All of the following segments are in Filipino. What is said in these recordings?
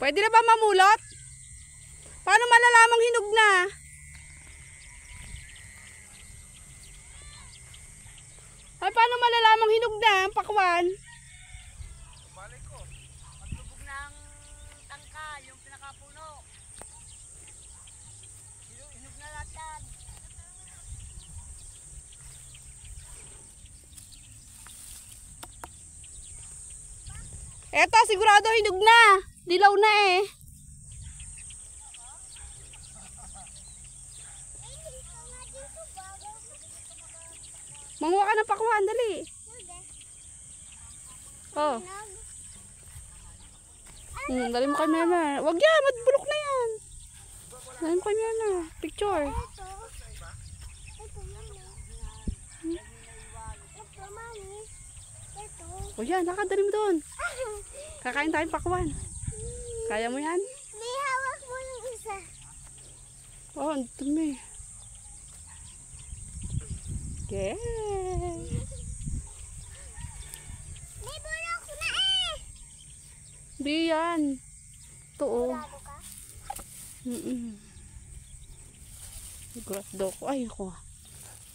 Pwede na ba mamulot? Paano malalamang hinog na? Ay, paano malalamang hinog na ang pakwan? Balik ko. Paglubog ng tangka, yung pinakapuno. Hinog na lahat yan. Eto, sigurado hinog na. Dilaw na eh. Manguha ka ng pakwan, dali. Oh. Dali mo kay Mema. Wag yan, madbulok na yan. Dali mo kay Mema. Picture. O yan, nakadali mo doon. Kakain tayong pakwan. Kaya mo yan? May hawak mo yung isa. Oh, ang dumi. Okay. May bulok na eh. Di yan. Ito oh. Sigurado ka? Sigurado ko. Ay, ako.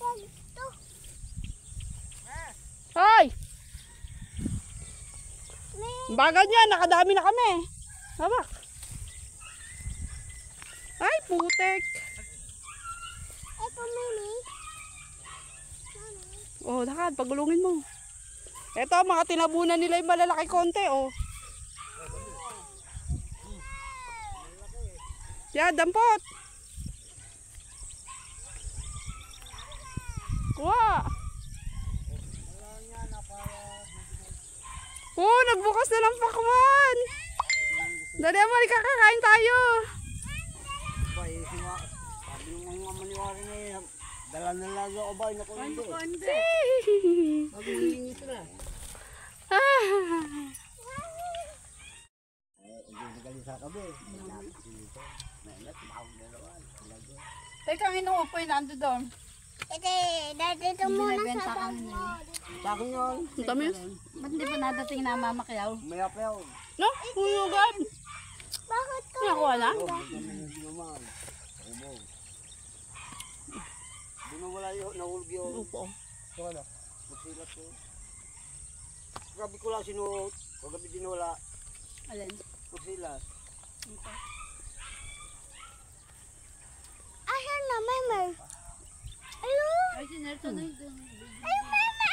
Wag to. Ay! May Bagal niya, nakadami na kami. Habak. Ay, putek. ito mami. Oh, lakad, pagulungin mo. Eto, mga tinabunan nila yung malalaki konti, oh. Yan, dampot. Kuha. Oh, nagbukas na ng pakwan. Dali, amali, kakain tayo. Bay, sabi nung mga maniwari na yun. Dala na lang ako ba? Naku, hindi. Maghihingi sila. Hindi galing sa kabe. Teka, ang inuupo yun, nando doon. Ito, dito muna sa bag mo. Sa akin yun. Ang tamis. Ba't hindi pa nadating na mamakyaw? Maya pa yun. No, hulugan. Bakit ka? Nakuha na? Hindi naman. Ubog. Di mo wala yun. Nahulog yun. Upo. So ano? Magsilat ko. Grabe ko lang sinuot. Kagabi din wala. Alin? Magsilat. Asan na, mama? Ayun! Ay, sinerto na yun. Ay, mama!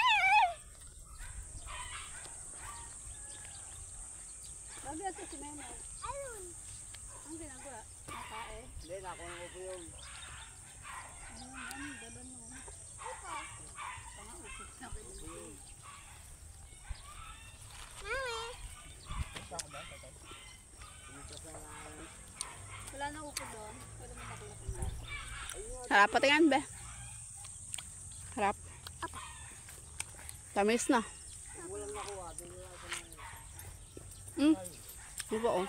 Sabi ito si Memo. Ayun! Ang ginagawa? Nakae. Hindi, nakuha ko po yun. Mami! Wala na upo doon. Pwede mo nakulaki na. Harap patingan, be. Harap. Tamis na. Walang nakuha. Ano ba, oh?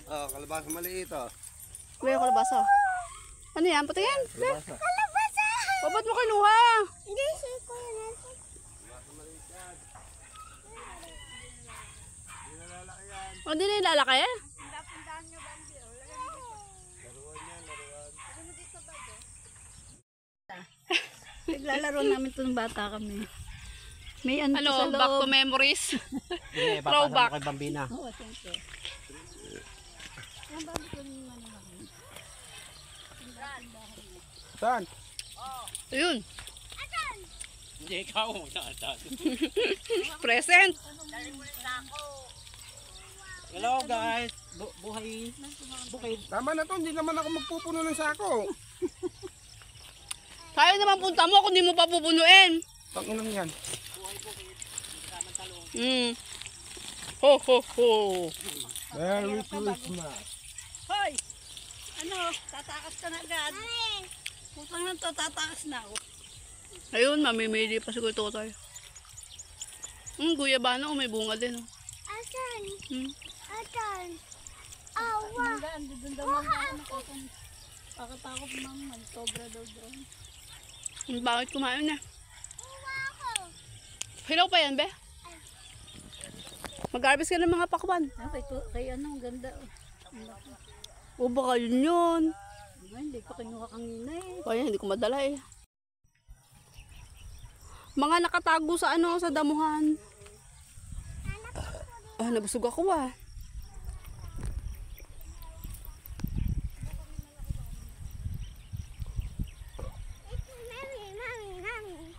Oh, kalabasa maliit oh. Kuya ko labasa. Ano yan? Patingin. Kalabasa. Kalabasa! O, ba't mo kinuha? Hindi, si Kuya Nelson. O, hindi na ilalaki eh. Naglalaro namin itong bata kami. May ano sa Ano, loob. back to memories. Throwback. Kay Bambina. Oo, siyempre. Saan? Ayun. Hindi ikaw. Present. Hello guys. Buhay. Bukid. Tama na to, hindi naman ako magpupuno ng sako. Kaya naman punta mo kung di mo pa pupunuin. Tanginang yan. Ho, ho, ho. Merry Christmas. Hoy! Ano? Tatakas ka na agad. Putang lang to, tatakas na ako. Ayun, mamimili pa siguro ito tayo. Guyabano, may bunga din. Oh. Asan? Hmm. Asan? Awa! Hanggang, doon daw mga ako. Pakatakot mang mag-sobra daw doon. Bakit kumain na? Uwa ako! Hilaw pa yan, be? Mag-harvest ka ng mga pakwan. Ah, kay ano, ang ganda. O baka yun yun. Ay, hindi ko kinuha kanina eh. Kaya hindi ko madala eh. Mga nakatago sa ano, sa damuhan. Ah, nabusog ako ah. Mami.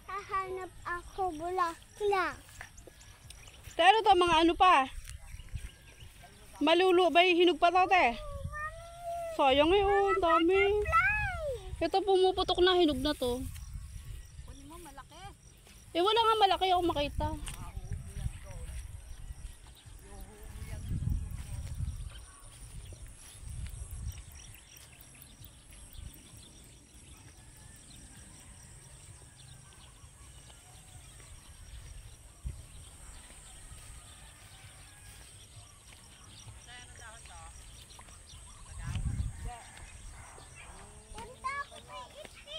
Hahanap ako bulaklak. Pero to mga ano pa. Malulo ba hinog pa to te? Sayang eh oh, ang dami. Ito pumuputok na, hinog na to. Kunin mo, malaki. Eh wala nga malaki ako makita. Punta ako sa itik.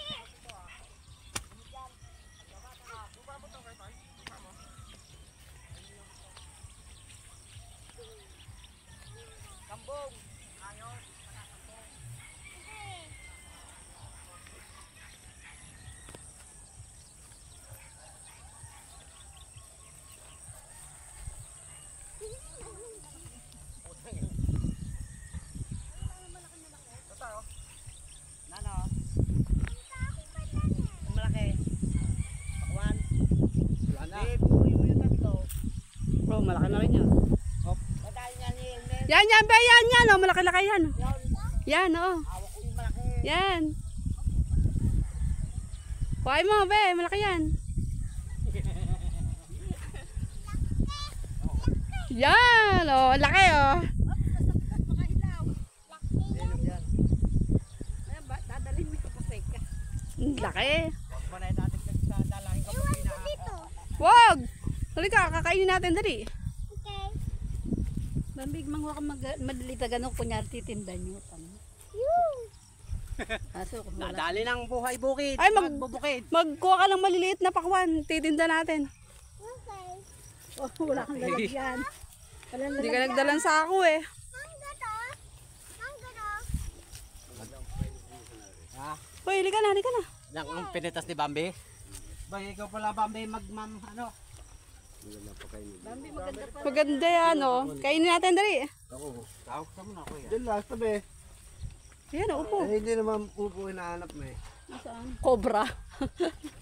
Nano? Ang malaki. Pakwan. Wala na. Buhay mo yung tatlo. Bro, malaki na rin yan. Madali nga niya yung net. Yan be, yan oh, malaki-laki yan. Yun. Yan oh, Hawak ko yung malaki. yan. Kuhay mo be, malaki yan. Yan oh, laki oh. Sinog yan. Ay, dadalhin mo sa seka. Ang laki. Huwag mo na yung dating nagdadalangin ka pag pina. Wag! Halika, kakainin natin dali. Okay. Bambig, manguha ka madalita ganun, kunyari titinda nyo. Aso, kung wala. Nadali ng buhay bukid. Ay, Magbubukid. magkuha ka ng maliliit na pakwan, titinda natin. Okay. Oh, wala kang lalagyan. Hindi ka nagdalan sa ako eh. Mangga to? Mangga to? Ha? Hoy, halika na. Lang ang pinitas ni Bambi. Bay, ikaw pala Bambi magmam ano? Bambi, maganda pa. Maganda yan oh. Kainin natin dali. Ako. Tawag ka muna ako yan. Diyan last tabi. Yan, upo. Eh, hindi naman upo hinahanap mo eh. Saan? Cobra.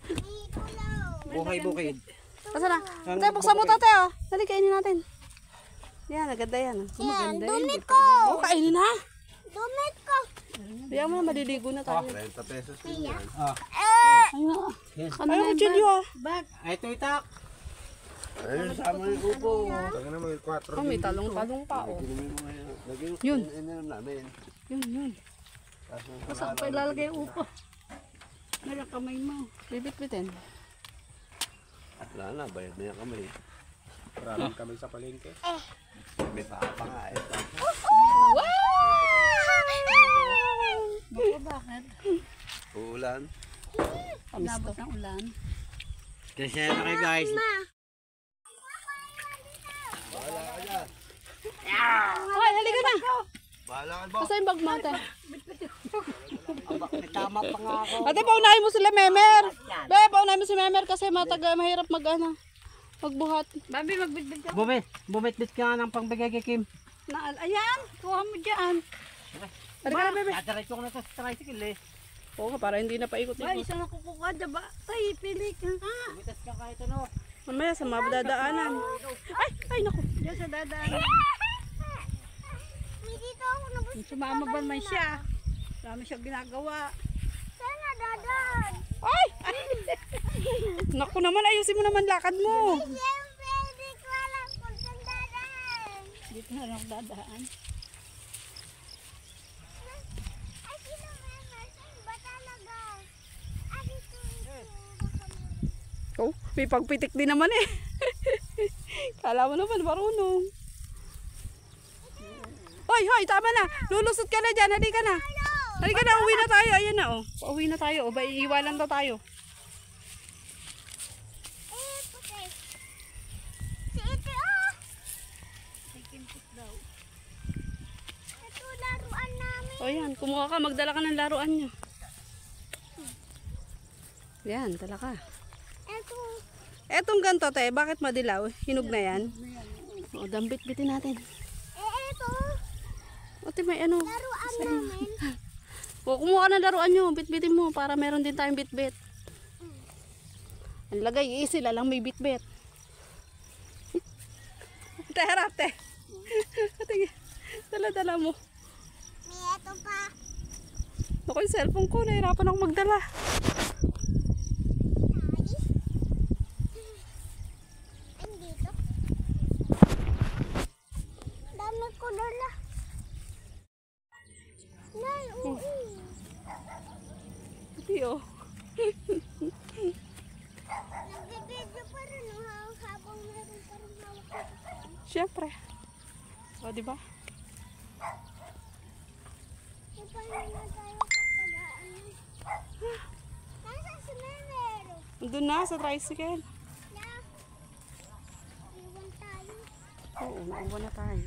Dito lang. Buhay bukid. Asa na? Ate, buksan mo tate oh. Dali, kainin natin. Yan, aganda yan. Yan, dumit ko. Oh, kainin na. Dumit ko. Kaya mo na, maliligo na tayo. 30 pesos din yan. Ah. Ano na kutsilyo ah. Bag. Ay, ito itak. Ayun, sama yung upo. Tanga naman yung 4 Oh, may talong-talong pa oh. Lagyan Yun. Ininom namin. Yun. Saan pa ilalagay yung upo? Meron kamay mo. Bibit-bitin. Wala na, bayad na yung kamay. Maraming kamay sa palengke. May papa nga eh. Bako, bakit? Uulan. Labot ng ulan. Kasi na kayo guys. Ay, halika na. Bahala ka ba? Asa yung bag mo ate? May tama pa nga ako. Ate, paunahin mo sila Memer. Be, paunahin mo si Memer kasi mahirap magbuhat. Bambi, magbitbit ka. Bumitbit ka nga ng pangbigay kay Kim. Ayan, kuha mo dyan. Halika na, bebe. Dadiretso ko na sa tricycle eh. Oo, para hindi na Ba, paikot-ikot. isang nakukuha dyan ba? Tay, pili ka nga. Bumitas ka kahit ano. Mamaya sa mabadadaanan. Ay, naku. Diyan sa dadaan. May dito ako nabusog. Sumama ba naman siya? Marami siya ginagawa. Sana dadan. Ay! Naku naman, ayusin mo naman lakad mo. Siyempre, hindi ko alam kung saan dadan. Dito na lang dadaan. Ay, sino Mama? Saan ba talaga? Ay, ito. Oh, may pagpitik din naman eh. Kala mo naman, marunong. Hoy, tama na. Lulusot ka na dyan, halika na. Halika na, uwi na tayo. Ayan na, oh. Pauwi na tayo. O, ba, iiwanan na tayo. Eh, puti. Si Ite, oh. O yan, kumuha ka, magdala ka ng laruan nyo. Yan, dala ka. Eto. Etong ganito, te, bakit madilaw? Hinog na yan. O, dambit-bitin natin. Eto. O, te, may ano. Laruan namin. O, kumuha ka ng laruan nyo, bit-bitin mo, para meron din tayong bit-bit. Ang lagay, sila lang may bit-bit. Te, harap, te. Tingin, dala-dala mo. May eto pa. Ako yung cellphone ko, nahirapan ako magdala. Andito. Dami ko dala. Nay, uwi. Hindi, oh. Nagbibidyo pa rin habang meron pa rin hawak. Siyempre. O, diba? Paano na tayo kapadaan? Nasaan si Memero? Doon na, sa tricycle. Na. Iwan tayo. Oo, mauwa na tayo.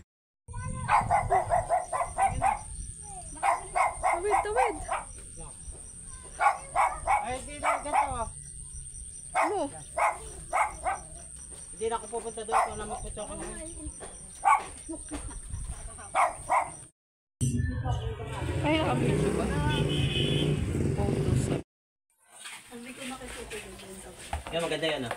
Tawid, tawid. Ay, hindi na ganito. Ano? Hindi na ako pupunta doon kung na magputsok na. Ay, nakabidyo ba? Yan, maganda yan ah.